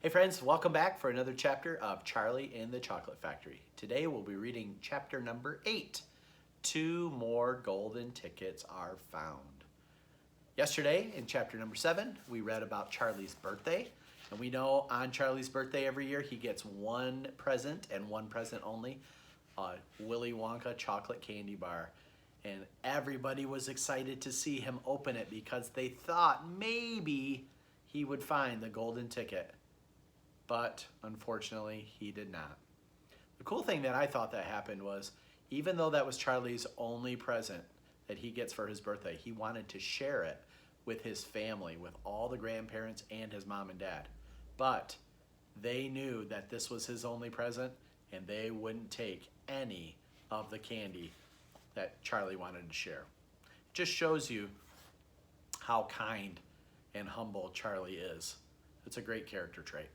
Hey friends, welcome back for another chapter of Charlie in the Chocolate Factory. Today we'll be reading chapter number 8. 2 more golden tickets are found. Yesterday in chapter number 7, we read about Charlie's birthday. And we know on Charlie's birthday every year he gets one present and one present only, a Willy Wonka chocolate candy bar. And everybody was excited to see him open it because they thought maybe he would find the golden ticket. But unfortunately, he did not. The cool thing that I thought that happened was, even though that was Charlie's only present that he gets for his birthday, he wanted to share it with his family, with all the grandparents and his mom and dad. But they knew that this was his only present, and they wouldn't take any of the candy that Charlie wanted to share. It just shows you how kind and humble Charlie is. It's a great character trait.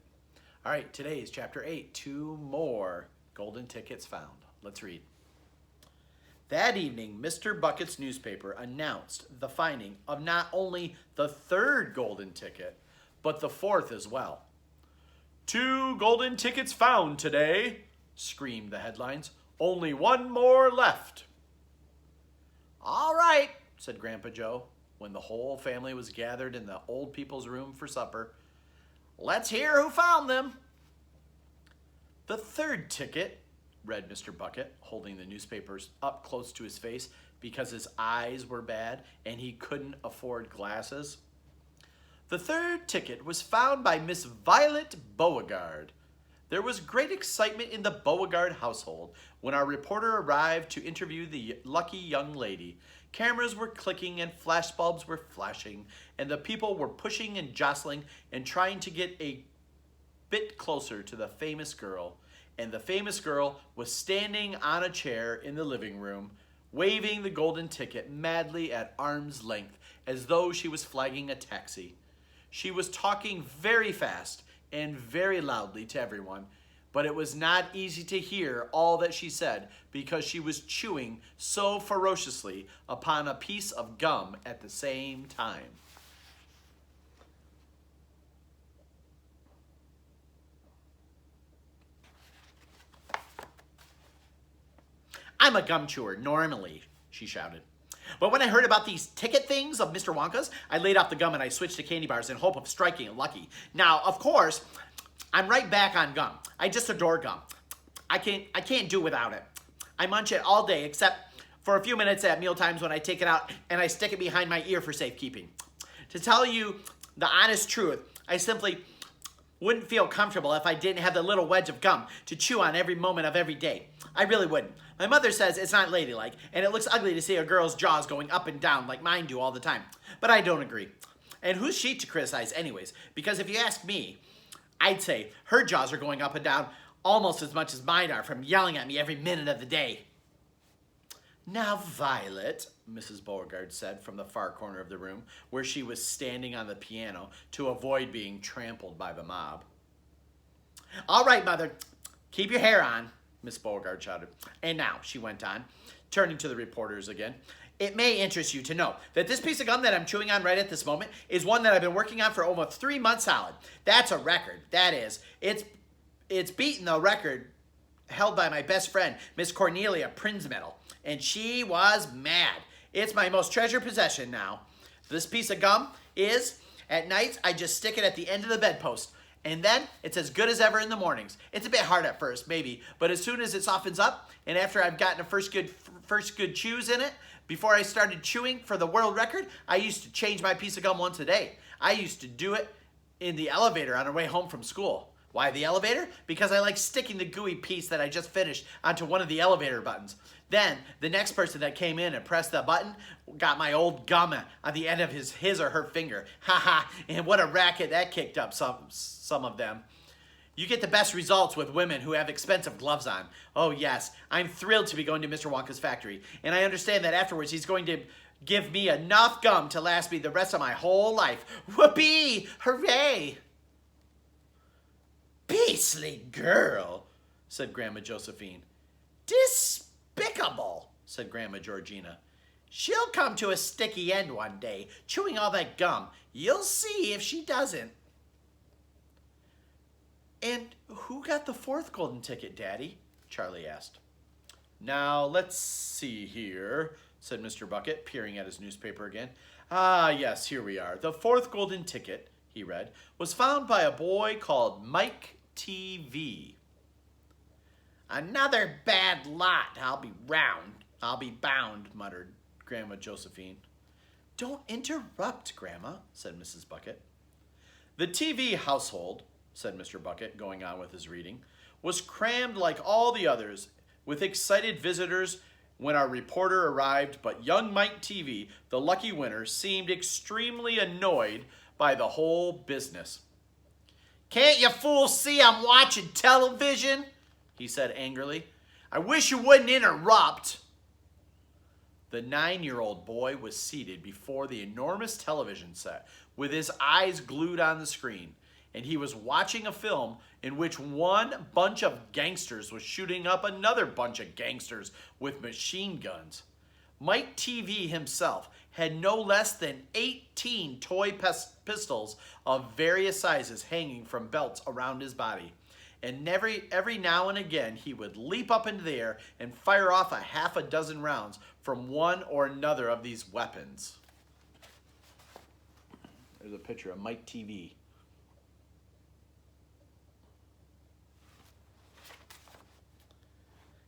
All right, today is chapter 8, 2 more golden tickets found. Let's read. That evening, Mr. Bucket's newspaper announced the finding of not only the 3rd golden ticket, but the 4th as well. 2 golden tickets found today, screamed the headlines. Only 1 more left. All right, said Grandpa Joe, when the whole family was gathered in the old people's room for supper. Let's hear who found them. The 3rd ticket, read Mr. Bucket, holding the newspapers up close to his face because his eyes were bad and he couldn't afford glasses. The 3rd ticket was found by Miss Violet Beauregard. There was great excitement in the Beauregard household when our reporter arrived to interview the lucky young lady. Cameras were clicking and flashbulbs were flashing, and the people were pushing and jostling and trying to get a bit closer to the famous girl. And the famous girl was standing on a chair in the living room, waving the golden ticket madly at arm's length as though she was flagging a taxi. She was talking very fast and very loudly to everyone, but it was not easy to hear all that she said because she was chewing so ferociously upon a piece of gum at the same time. I'm a gum chewer, normally, she shouted. But when I heard about these ticket things of Mr. Wonka's, I laid off the gum and I switched to candy bars in hope of striking it lucky. Now, of course, I'm right back on gum. I just adore gum. I can't do without it. I munch it all day except for a few minutes at meal times when I take it out and I stick it behind my ear for safekeeping. To tell you the honest truth, I simply wouldn't feel comfortable if I didn't have the little wedge of gum to chew on every moment of every day. I really wouldn't. My mother says it's not ladylike, and it looks ugly to see a girl's jaws going up and down like mine do all the time. But I don't agree. And who's she to criticize anyways? Because if you ask me, I'd say her jaws are going up and down almost as much as mine are from yelling at me every minute of the day. Now, Violet, Mrs. Beauregard said from the far corner of the room, where she was standing on the piano to avoid being trampled by the mob. All right, Mother, keep your hair on, Miss Beauregard shouted. And now, she went on, turning to the reporters again, it may interest you to know that this piece of gum that I'm chewing on right at this moment is one that I've been working on for almost 3 months solid. That's a record, that is. It's beaten the record held by my best friend, Miss Cornelia Prinsmetal, and she was mad. It's my most treasured possession now. This piece of gum is, at nights, I just stick it at the end of the bedpost, and then it's as good as ever in the mornings. It's a bit hard at first, maybe, but as soon as it softens up, and after I've gotten a first good chews in it, before I started chewing for the world record, I used to change my piece of gum once a day. I used to do it in the elevator on our way home from school. Why the elevator? Because I like sticking the gooey piece that I just finished onto one of the elevator buttons. Then, the next person that came in and pressed the button got my old gum on the end of his or her finger. Ha ha, and what a racket that kicked up some of them. You get the best results with women who have expensive gloves on. Oh yes, I'm thrilled to be going to Mr. Wonka's factory. And I understand that afterwards he's going to give me enough gum to last me the rest of my whole life. Whoopee! Hooray! Beastly girl, said Grandma Josephine. Despicable, said Grandma Georgina. She'll come to a sticky end one day, chewing all that gum. You'll see if she doesn't. And who got the fourth golden ticket, Daddy? Charlie asked. Now, let's see here, said Mr. Bucket, peering at his newspaper again. Ah, yes, here we are. The fourth golden ticket, he read, was found by a boy called Mike Teevee. Another bad lot. I'll be bound, muttered Grandma Josephine. Don't interrupt, Grandma, said Mrs. Bucket. The TV household, said Mr. Bucket, going on with his reading, was crammed like all the others with excited visitors when our reporter arrived, but young Mike Teevee, the lucky winner, seemed extremely annoyed by the whole business. Can't you fools see I'm watching television? He said angrily. I wish you wouldn't interrupt. The 9-year-old boy was seated before the enormous television set with his eyes glued on the screen, and he was watching a film in which one bunch of gangsters was shooting up another bunch of gangsters with machine guns. Mike Teevee himself had no less than 18 toy pistols of various sizes hanging from belts around his body. And every now and again he would leap up into the air and fire off a half a dozen rounds from one or another of these weapons. There's a picture of Mike Teevee.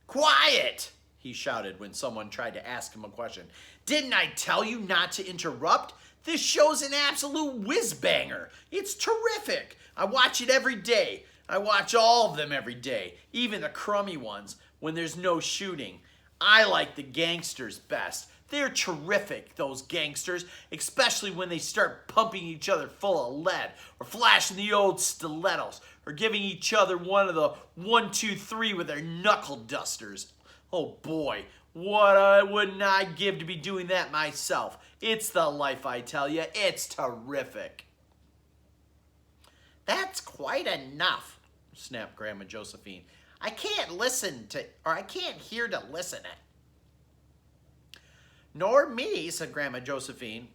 Quiet! He shouted when someone tried to ask him a question. Didn't I tell you not to interrupt? This show's an absolute whiz-banger. It's terrific. I watch it every day. I watch all of them every day, even the crummy ones, when there's no shooting. I like the gangsters best. They're terrific, those gangsters, especially when they start pumping each other full of lead, or flashing the old stilettos, or giving each other one of the 1, 2, 3 with their knuckle dusters. Oh boy, what wouldn't I give to be doing that myself? It's the life, I tell you. It's terrific. That's quite enough, snapped Grandma Josephine. I can't hear to listen it. Nor me, said Grandma Josephine.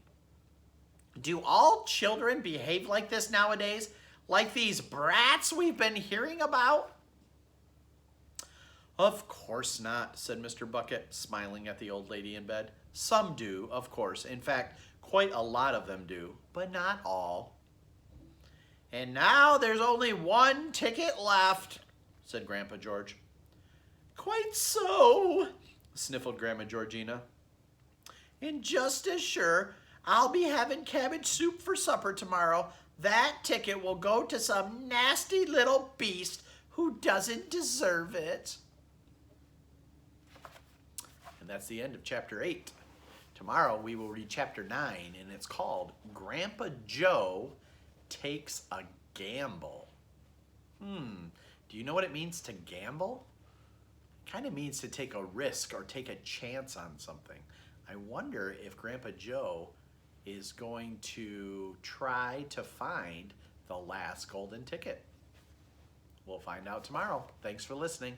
Do all children behave like this nowadays? Like these brats we've been hearing about? Of course not, said Mr. Bucket, smiling at the old lady in bed. Some do, of course. In fact, quite a lot of them do, but not all. And now there's only one ticket left, said Grandpa George. Quite so, sniffled Grandma Georgina. And just as sure, I'll be having cabbage soup for supper tomorrow. That ticket will go to some nasty little beast who doesn't deserve it. And that's the end of chapter 8. Tomorrow we will read chapter 9, and it's called Grandpa Joe Takes a Gamble. Do you know what it means to gamble? It kind of means to take a risk or take a chance on something. I wonder if Grandpa Joe is going to try to find the last golden ticket. We'll find out tomorrow. Thanks for listening.